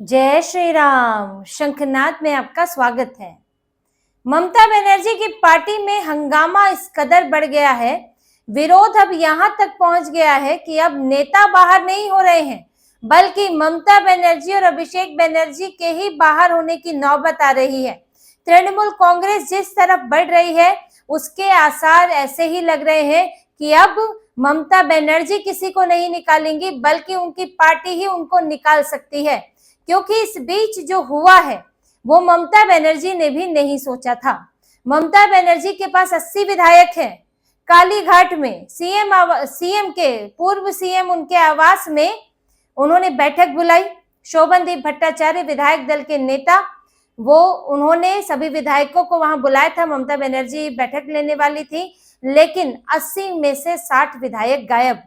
जय श्री राम। शंखनाद में आपका स्वागत है। ममता बनर्जी की पार्टी में हंगामा इस कदर बढ़ गया है, विरोध अब यहां तक पहुंच गया है कि अब नेता बाहर नहीं हो रहे हैं, बल्कि ममता बनर्जी और अभिषेक बनर्जी के ही बाहर होने की नौबत आ रही है। तृणमूल कांग्रेस जिस तरफ बढ़ रही है, उसके आसार ऐसे ही लग रहे हैं कि अब ममता बनर्जी किसी को नहीं निकालेंगी, बल्कि उनकी पार्टी ही उनको निकाल सकती है। क्योंकि इस बीच जो हुआ है वो ममता बनर्जी ने भी नहीं सोचा था। ममता बनर्जी के पास 80 विधायक हैं। कालीघाट में सीएम के पूर्व सीएम उनके आवास में उन्होंने बैठक बुलाई। शोभनदीप भट्टाचार्य विधायक दल के नेता, वो उन्होंने सभी विधायकों को वहां बुलाया था। ममता बनर्जी बैठक लेने वाली थी, लेकिन 80 में से 60 विधायक गायब।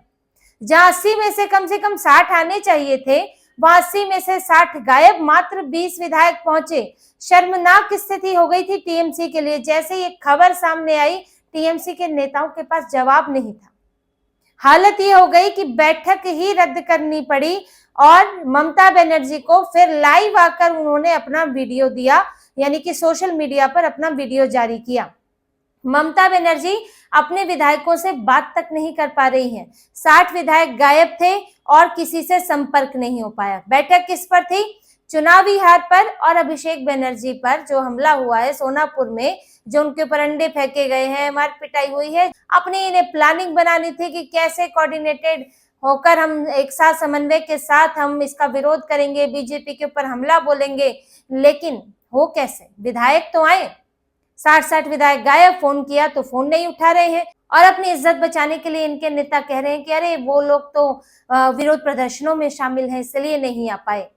जहां 80 में से कम 60 आने चाहिए थे, वहां 80 में से 60 गायब। मात्र 20 विधायक पहुंचे। शर्मनाक स्थिति हो गई थी टीएमसी के लिए। जैसे ये खबर सामने आई, टीएमसी के नेताओं के पास जवाब नहीं था। हालत ये हो गई कि बैठक ही रद्द करनी पड़ी और ममता बनर्जी को फिर लाइव आकर उन्होंने अपना वीडियो दिया, यानी कि सोशल मीडिया पर अपना वीडियो जारी किया। ममता बनर्जी अपने विधायकों से बात तक नहीं कर पा रही हैं। 60 विधायक गायब थे और किसी से संपर्क नहीं हो पाया। बैठक किस पर थी? चुनावी हार पर और अभिषेक बनर्जी पर जो हमला हुआ है सोनापुर में, जो उनके ऊपर अंडे फेंके गए हैं, मार पिटाई हुई है। अपनी इन्हें प्लानिंग बनानी थी कि कैसे कोऑर्डिनेटेड होकर हम एक साथ समन्वय के साथ हम इसका विरोध करेंगे, बीजेपी के ऊपर हमला बोलेंगे। लेकिन हो कैसे? विधायक तो आए, 60 विधायक गायब। फोन किया तो फोन नहीं उठा रहे हैं और अपनी इज्जत बचाने के लिए इनके नेता कह रहे हैं कि अरे वो लोग तो विरोध प्रदर्शनों में शामिल हैं, इसलिए नहीं आ पाए।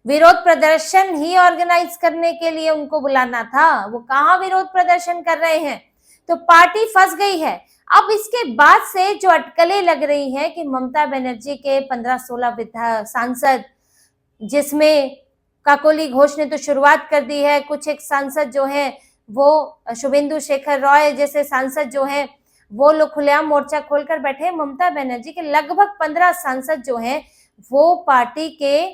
विरोध प्रदर्शन ही ऑर्गेनाइज करने के लिए उनको बुलाना था, वो कहाँ विरोध प्रदर्शन कर रहे हैं। तो पार्टी फंस गई है। अब इसके बाद से जो अटकलें लग रही हैं कि ममता बनर्जी के 15-16 सांसद, जिसमें काकोली घोष ने तो शुरुआत कर दी है, कुछ एक सांसद जो है वो शुभेंदु शेखर रॉय जैसे सांसद जो हैं, वो लोग खुलेआम मोर्चा खोलकर बैठे हैं। ममता बनर्जी के लगभग 15 सांसद जो हैं, वो पार्टी के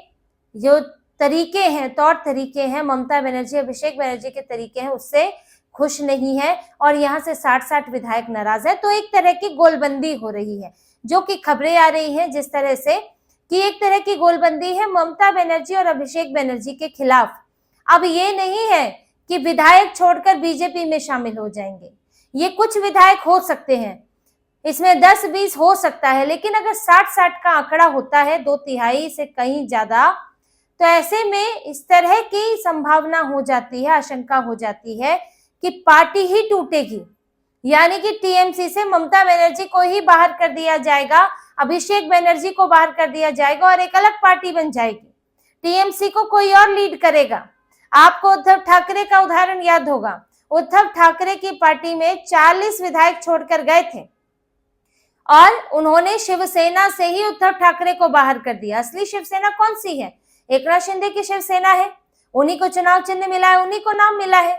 जो तरीके हैं, तौर तरीके हैं, ममता बनर्जी अभिषेक बनर्जी के तरीके हैं, उससे खुश नहीं है और यहाँ से 60 विधायक नाराज है। तो एक तरह की गोलबंदी हो रही है, जो कि खबरें आ रही हैं जिस तरह से कि एक तरह की गोलबंदी है ममता बनर्जी और अभिषेक बनर्जी के खिलाफ। अब ये नहीं है कि विधायक छोड़कर बीजेपी में शामिल हो जाएंगे। ये कुछ विधायक हो सकते हैं, इसमें 10-20 हो सकता है, लेकिन अगर 60-60 का आंकड़ा होता है, 2/3 से कहीं ज्यादा, तो ऐसे में इस तरह की संभावना हो जाती है, आशंका हो जाती है कि पार्टी ही टूटेगी। यानी कि टीएमसी से ममता बनर्जी को ही बाहर कर दिया जाएगा, अभिषेक बनर्जी को बाहर कर दिया जाएगा और एक अलग पार्टी बन जाएगी। टीएमसी को कोई और लीड करेगा। आपको उद्धव ठाकरे का उदाहरण याद होगा। उद्धव ठाकरे की पार्टी में 40 विधायक छोड़कर गए थे और उन्होंने शिवसेना से ही उद्धव ठाकरे को बाहर कर दिया। असली शिवसेना कौन सी है? एकनाथ शिंदे की शिवसेना है। उन्हीं को चुनाव चिन्ह मिला है, उन्हीं को नाम मिला है।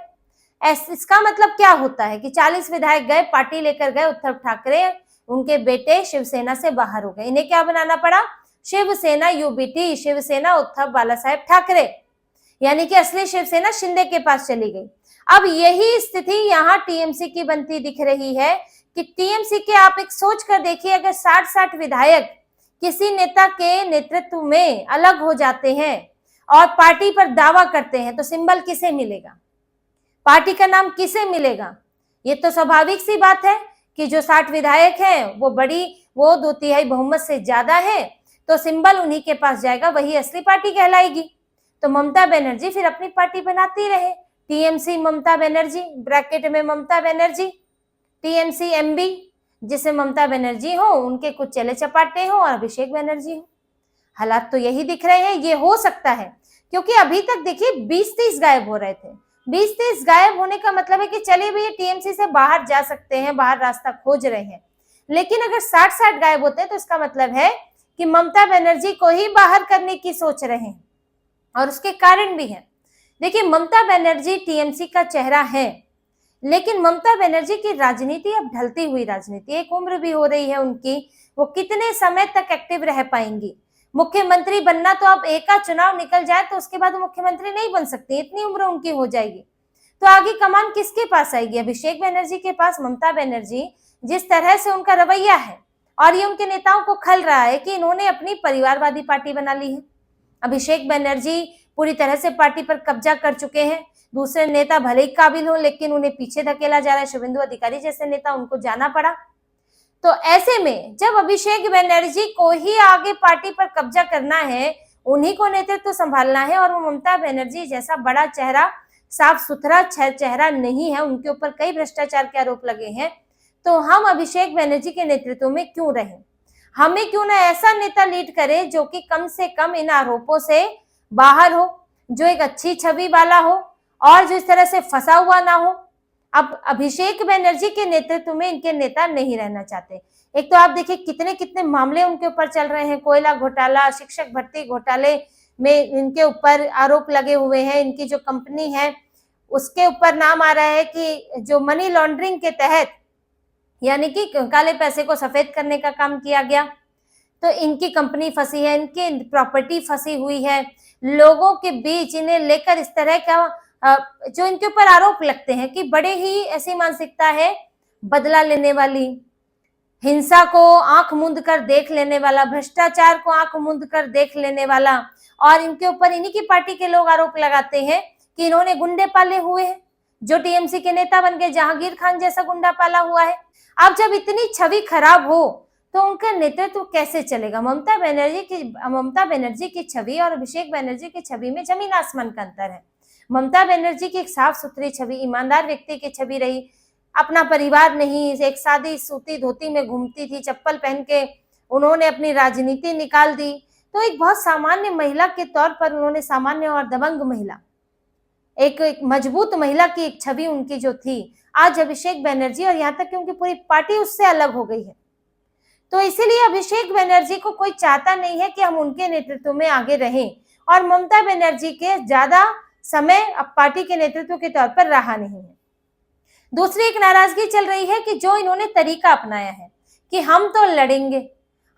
इसका मतलब क्या होता है कि 40 विधायक गए, पार्टी लेकर गए, उद्धव ठाकरे उनके बेटे शिवसेना से बाहर हो गए। इन्हें क्या बनाना पड़ा? शिवसेना यूबीटी, शिवसेना उद्धव बाला साहेब ठाकरे, यानी कि असली शिवसेना शिंदे के पास चली गई। अब यही स्थिति यहाँ टीएमसी की बनती दिख रही है कि टीएमसी के आप एक सोच कर देखिए, अगर 60-60 विधायक किसी नेता के नेतृत्व में अलग हो जाते हैं और पार्टी पर दावा करते हैं, तो सिंबल किसे मिलेगा? पार्टी का नाम किसे मिलेगा? ये तो स्वाभाविक सी बात है कि जो 60 विधायक हैं वो 2/3 बहुमत से ज्यादा है, तो सिंबल उन्हीं के पास जाएगा, वही असली पार्टी कहलाएगी। तो ममता बनर्जी फिर अपनी पार्टी बनाती रहे, टीएमसी ममता बनर्जी, ब्रैकेट में ममता बनर्जी, टीएमसी एमबी, जिसे ममता बनर्जी हो, उनके कुछ चले चपाटे हो और अभिषेक बनर्जी हो। हालात तो यही दिख रहे हैं। ये हो सकता है क्योंकि अभी तक देखिए 20-30 गायब हो रहे थे। 20-30 गायब होने का मतलब है कि चलिए भैया टीएमसी से बाहर जा सकते हैं, बाहर रास्ता खोज रहे हैं। लेकिन अगर 60-60 गायब होते हैं तो इसका मतलब है कि ममता बनर्जी को ही बाहर करने की सोच रहे हैं और उसके कारण भी है। देखिए, ममता बनर्जी टीएमसी का चेहरा है, लेकिन ममता बनर्जी की राजनीति अब ढलती हुई राजनीति, एक उम्र भी हो रही है उनकी, वो कितने समय तक एक्टिव रह पाएंगी? मुख्यमंत्री बनना तो अब एक का चुनाव निकल जाए तो उसके बाद मुख्यमंत्री नहीं बन सकती, इतनी उम्र उनकी हो जाएगी। तो आगे कमान किसके पास आएगी? अभिषेक बनर्जी के पास। ममता बनर्जी जिस तरह से उनका रवैया है और ये उनके नेताओं को खल रहा है कि इन्होंने अपनी परिवारवादी पार्टी बना ली है। अभिषेक बनर्जी पूरी तरह से पार्टी पर कब्जा कर चुके हैं। दूसरे नेता भले ही काबिल हो लेकिन उन्हें पीछे धकेला जा रहा है। शुभेंदु अधिकारी जैसे नेता, उनको जाना पड़ा। तो ऐसे में जब अभिषेक बनर्जी को ही आगे पार्टी पर कब्जा करना है, उन्हीं को नेतृत्व संभालना है और वो ममता बनर्जी जैसा बड़ा चेहरा, साफ सुथरा चेहरा नहीं है, उनके ऊपर कई भ्रष्टाचार के आरोप लगे हैं, तो हम अभिषेक बनर्जी के नेतृत्व में क्यों रहें? हमें क्यों ना ऐसा नेता लीड करे जो कि कम से कम इन आरोपों से बाहर हो, जो एक अच्छी छवि वाला हो और जो इस तरह से फंसा हुआ ना हो। अब अभिषेक बनर्जी के नेतृत्व में इनके नेता नहीं रहना चाहते। एक तो आप देखिए कितने कितने मामले उनके ऊपर चल रहे हैं, कोयला घोटाला, शिक्षक भर्ती घोटाले में इनके ऊपर आरोप लगे हुए हैं। इनकी जो कंपनी है उसके ऊपर नाम आ रहा है कि जो मनी लॉन्ड्रिंग के तहत यानी कि काले पैसे को सफेद करने का काम किया गया, तो इनकी कंपनी फंसी है, इनकी प्रॉपर्टी फंसी हुई है। लोगों के बीच इन्हें लेकर इस तरह का जो इनके ऊपर आरोप लगते हैं कि बड़े ही ऐसी मानसिकता है, बदला लेने वाली, हिंसा को आंख मूंद कर देख लेने वाला, भ्रष्टाचार को आंख मूंद कर देख लेने वाला। और इनके ऊपर इन्हीं की पार्टी के लोग आरोप लगाते हैं कि इन्होंने गुंडे पाले हुए हैं, जो टीएमसी के नेता बन गए, जहांगीर खान जैसा गुंडा पाला हुआ है। अब जब इतनी छवि खराब हो तो उनका नेतृत्व कैसे चलेगा? ममता बनर्जी की छवि और अभिषेक बनर्जी की छवि में जमीन आसमान का अंतर है। ममता बनर्जी की एक साफ सुथरी छवि, ईमानदार व्यक्ति की छवि रही, अपना परिवार नहीं, एक सादी सूती धोती में घूमती थी, चप्पल पहन के उन्होंने अपनी राजनीति निकाल दी। तो एक बहुत सामान्य महिला के तौर पर उन्होंने, सामान्य और दबंग महिला, एक मजबूत महिला की एक छवि उनकी जो थी, आज अभिषेक बनर्जी और यहाँ तक कि उनकी पूरी पार्टी उससे अलग हो गई है। तो इसीलिए अभिषेक बनर्जी को कोई चाहता नहीं है कि हम उनके नेतृत्व में आगे रहें, और ममता बनर्जी के ज्यादा समय अब पार्टी के नेतृत्व के तौर पर रहा नहीं है। दूसरी एक नाराजगी चल रही है कि जो इन्होंने तरीका अपनाया है कि हम तो लड़ेंगे,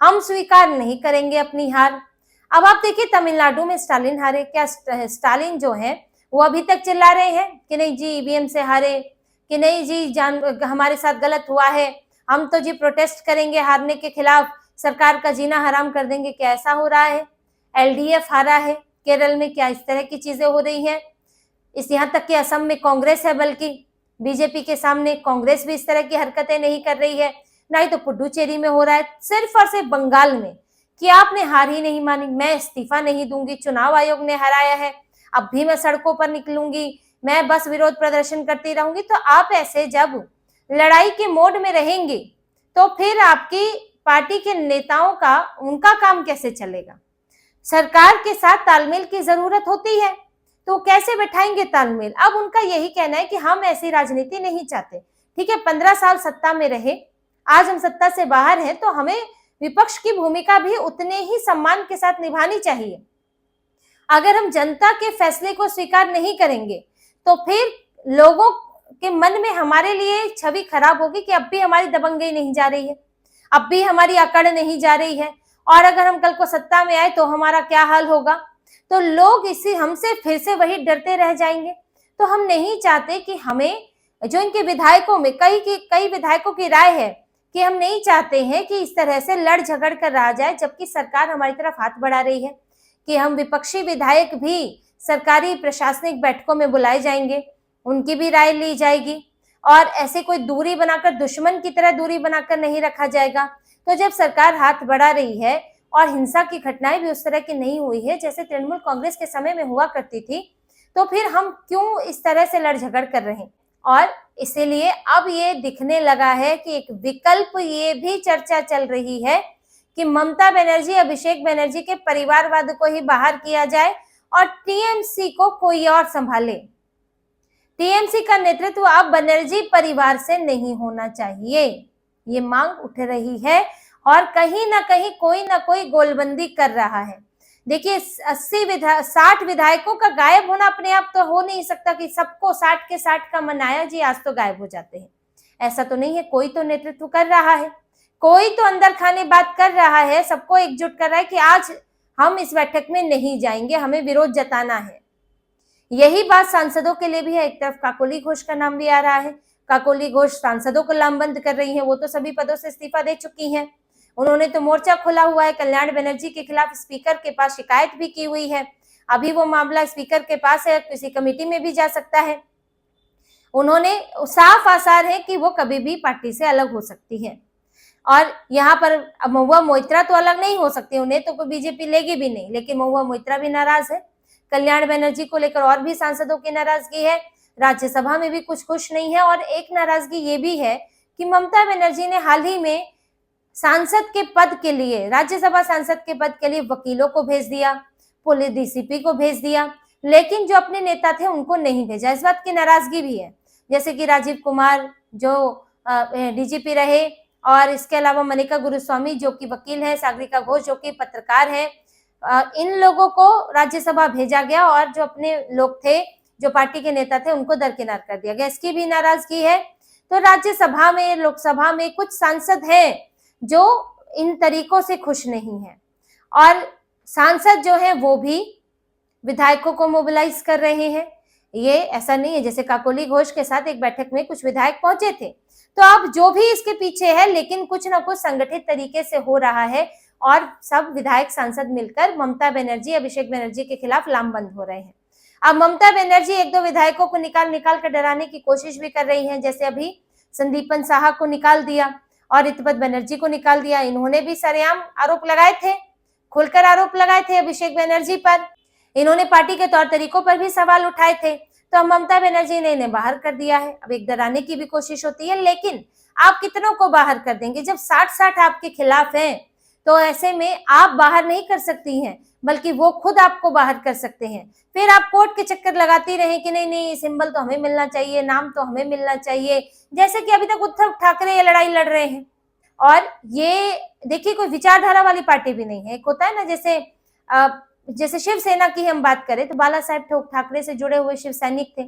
हम स्वीकार नहीं करेंगे अपनी हार। अब आप देखिए तमिलनाडु में स्टालिन हारे, क्या स्टालिन जो है वो अभी तक चिल्ला रहे हैं कि नहीं जी ईवीएम से हारे, कि नहीं जी हमारे साथ गलत हुआ है, हम तो जी प्रोटेस्ट करेंगे हारने के खिलाफ, सरकार का जीना हराम कर देंगे। क्या ऐसा हो रहा है? एलडीएफ हारा है केरल में, क्या इस तरह की चीजें हो रही हैं? यहाँ तक कि असम में कांग्रेस है, बल्कि बीजेपी के सामने कांग्रेस भी इस तरह की हरकतें नहीं कर रही है। नहीं तो पुडुचेरी में हो रहा है, सिर्फ और सिर्फ बंगाल में कि आपने हार ही नहीं मानी, मैं इस्तीफा नहीं दूंगी, चुनाव आयोग ने हराया है, अब भी मैं सड़कों पर निकलूंगी, मैं बस विरोध प्रदर्शन करती रहूंगी। तो आप ऐसे जब लड़ाई के मोड में रहेंगे तो फिर आपकी पार्टी के नेताओं का, उनका काम कैसे चलेगा? सरकार के साथ तालमेल की जरूरत होती है, तो कैसे बैठाएंगे तालमेल? अब उनका यही कहना है कि हम ऐसी राजनीति नहीं चाहते। ठीक है, 15 साल सत्ता में रहे, आज हम सत्ता से बाहर हैं, तो हमें विपक्ष की भूमिका भी उतने ही सम्मान के साथ निभानी चाहिए। अगर हम जनता के फैसले को स्वीकार नहीं करेंगे तो फिर लोगों के मन में हमारे लिए छवि खराब होगी कि अब भी हमारी दबंगई नहीं जा रही है, अब भी हमारी अकड़ नहीं जा रही है, और अगर हम कल को सत्ता में आए तो हमारा क्या हाल होगा? तो लोग इसी हमसे फिर से वही डरते रह जाएंगे। तो हम नहीं चाहते कि हमें, जो इनके विधायकों में कई विधायकों की राय है कि हम नहीं चाहते हैं कि इस तरह से लड़ झगड़ कर रहा जाए, जबकि सरकार हमारी तरफ हाथ बढ़ा रही है कि हम विपक्षी विधायक भी सरकारी प्रशासनिक बैठकों में बुलाए जाएंगे, उनकी भी राय ली जाएगी, और ऐसे कोई दूरी बनाकर, दुश्मन की तरह दूरी बनाकर नहीं रखा जाएगा। तो जब सरकार हाथ बढ़ा रही है और हिंसा की घटनाएं भी उस तरह की नहीं हुई है जैसे तृणमूल कांग्रेस के समय में हुआ करती थी, तो फिर हम क्यों इस तरह से लड़ झगड़ कर रहे हैं? और इसीलिए अब ये दिखने लगा है कि एक विकल्प, ये भी चर्चा चल रही है कि ममता बनर्जी, अभिषेक बनर्जी के परिवारवाद को ही बाहर किया जाए और टीएमसी को कोई और संभाले। टीएमसी का नेतृत्व अब बनर्जी परिवार से नहीं होना चाहिए, ये मांग उठ रही है, और कहीं ना कहीं कोई ना कोई गोलबंदी कर रहा है। देखिए 60 विधायकों का गायब होना अपने आप तो हो नहीं सकता कि सबको 60 के 60 का मनाया जी आज तो गायब हो जाते हैं, ऐसा तो नहीं है। कोई तो नेतृत्व कर रहा है, कोई तो अंदर खाने बात कर रहा है, सबको एकजुट कर रहा है कि आज हम इस बैठक में नहीं जाएंगे, हमें विरोध जताना है। यही बात सांसदों के लिए भी है। एक तरफ काकोली घोष का नाम भी आ रहा है, काकोली घोष सांसदों को लामबंद कर रही है, वो तो सभी पदों से इस्तीफा दे चुकी हैं। उन्होंने तो मोर्चा खोला हुआ है, कल्याण बनर्जी के खिलाफ स्पीकर के पास शिकायत भी की हुई है। अभी वो मामला स्पीकर के पास है, किसी कमेटी में भी जा सकता है। उन्होंने साफ आसार है कि वो कभी भी पार्टी से अलग हो सकती है। और यहाँ पर महुआ मोइत्रा तो अलग नहीं हो सकती, उन्हें तो कोई बीजेपी लेगी भी नहीं, लेकिन महुआ मोइत्रा भी नाराज है। कल्याण बनर्जी को लेकर और भी सांसदों की नाराजगी है, राज्यसभा में भी कुछ खुश नहीं है। और एक नाराजगी ये भी है कि ममता बनर्जी ने हाल ही में सांसद के पद के लिए, राज्यसभा सांसद के पद के लिए वकीलों को भेज दिया, पुलिस डीसीपी को भेज दिया, लेकिन जो अपने नेता थे उनको नहीं भेजा। इस बात की नाराजगी भी है। जैसे कि राजीव कुमार जो डीजीपी रहे, और इसके अलावा मनिका गुरुस्वामी जो कि वकील है, सागरिका घोष जो कि पत्रकार है, इन लोगों को राज्यसभा भेजा गया और जो अपने लोग थे, जो पार्टी के नेता थे, उनको दरकिनार कर दिया गया। इसकी भी नाराजगी है। तो राज्यसभा में, लोकसभा में कुछ सांसद हैं जो इन तरीकों से खुश नहीं है, और सांसद जो है वो भी विधायकों को मोबिलाइज कर रहे हैं। ये ऐसा नहीं है, जैसे काकोली घोष के साथ एक बैठक में कुछ विधायक पहुंचे थे। तो अब जो भी इसके पीछे है, लेकिन कुछ ना कुछ संगठित तरीके से हो रहा है, और सब विधायक सांसद मिलकर ममता बनर्जी, अभिषेक बनर्जी के खिलाफ लामबंद हो रहे हैं। अब ममता बनर्जी एक दो विधायकों को निकाल कर डराने की कोशिश भी कर रही है। जैसे अभी संदीपन साहा को निकाल दिया और रितपत बनर्जी को निकाल दिया। इन्होंने भी सरेआम आरोप लगाए थे, खुलकर आरोप लगाए थे अभिषेक बनर्जी पर। इन्होंने पार्टी के तौर तरीकों पर भी सवाल उठाए थे। तो अब ममता बनर्जी ने इन्हें बाहर कर दिया है। अब एक डराने की भी कोशिश होती है, लेकिन आप कितनों को बाहर कर देंगे? जब 60-60 आपके खिलाफ हैं, तो ऐसे में आप बाहर नहीं कर सकती हैं, बल्कि वो खुद आपको बाहर कर सकते हैं। फिर आप कोर्ट के चक्कर लगाती रहे कि नहीं नहीं, सिंबल तो हमें मिलना चाहिए, नाम तो हमें मिलना चाहिए, जैसे कि अभी तक उद्धव ठाकरे ये लड़ाई लड़ रहे हैं। और ये देखिए, कोई विचारधारा वाली पार्टी भी नहीं है। एक होता है ना, जैसे शिवसेना की हम बात करें तो बाला साहेब ठाकरे से जुड़े हुए शिव सैनिक थे,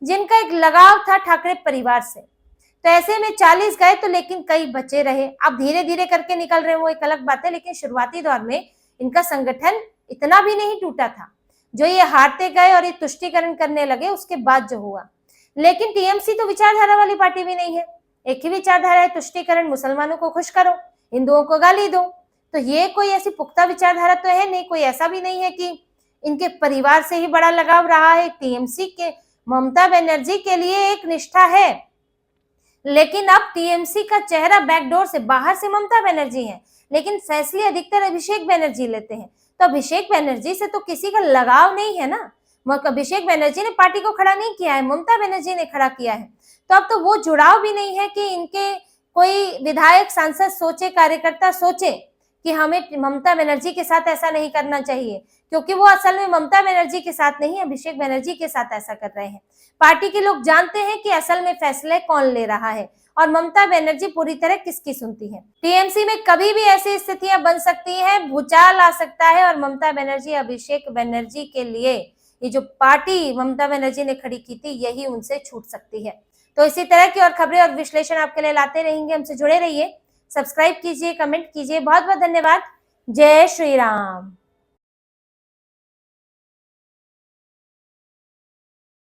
जिनका एक लगाव था ठाकरे परिवार से। तो ऐसे में 40 गए तो, लेकिन कई बचे रहे। अब धीरे धीरे करके निकल रहे हैं, वो एक अलग बात है, लेकिन शुरुआती दौर में इनका संगठन इतना भी नहीं टूटा था। जो ये हारते गए और ये तुष्टीकरण करने लगे, उसके बाद जो हुआ। लेकिन टीएमसी तो विचारधारा वाली पार्टी भी नहीं है। एक ही विचारधारा है, तुष्टीकरण, मुसलमानों को खुश करो, हिंदुओं को गाली दो। तो ये कोई ऐसी पुख्ता विचारधारा तो है नहीं। कोई ऐसा भी नहीं है कि इनके परिवार से ही बड़ा लगाव रहा है। टीएमसी के ममता बनर्जी के लिए एक निष्ठा है, लेकिन अब टीएमसी का चेहरा बैकडोर से, बाहर से ममता बनर्जी है, लेकिन फैसले अधिकतर अभिषेक बनर्जी लेते हैं। तो अभिषेक बनर्जी से तो किसी का लगाव नहीं है ना। अभिषेक बनर्जी ने पार्टी को खड़ा नहीं किया है, ममता बनर्जी ने खड़ा किया है। तो अब तो वो जुड़ाव भी नहीं है कि इनके कोई विधायक, सांसद सोचे, कार्यकर्ता सोचे कि हमें ममता बनर्जी के साथ ऐसा नहीं करना चाहिए, क्योंकि वो असल में ममता बनर्जी के साथ नहीं, अभिषेक बनर्जी के साथ ऐसा कर रहे हैं। पार्टी के लोग जानते हैं कि असल में फैसले कौन ले रहा है, और ममता बनर्जी पूरी तरह किसकी सुनती है। टीएमसी में कभी भी ऐसी स्थितियां बन सकती हैं, भूचाल आ सकता है, और ममता बनर्जी, अभिषेक बनर्जी के लिए ये जो पार्टी ममता बनर्जी ने खड़ी की थी, यही उनसे छूट सकती है। तो इसी तरह की और खबरें और विश्लेषण आपके लिए लाते रहेंगे। हमसे जुड़े रहिए, सब्सक्राइब कीजिए, कमेंट कीजिए। बहुत बहुत धन्यवाद। जय श्री राम।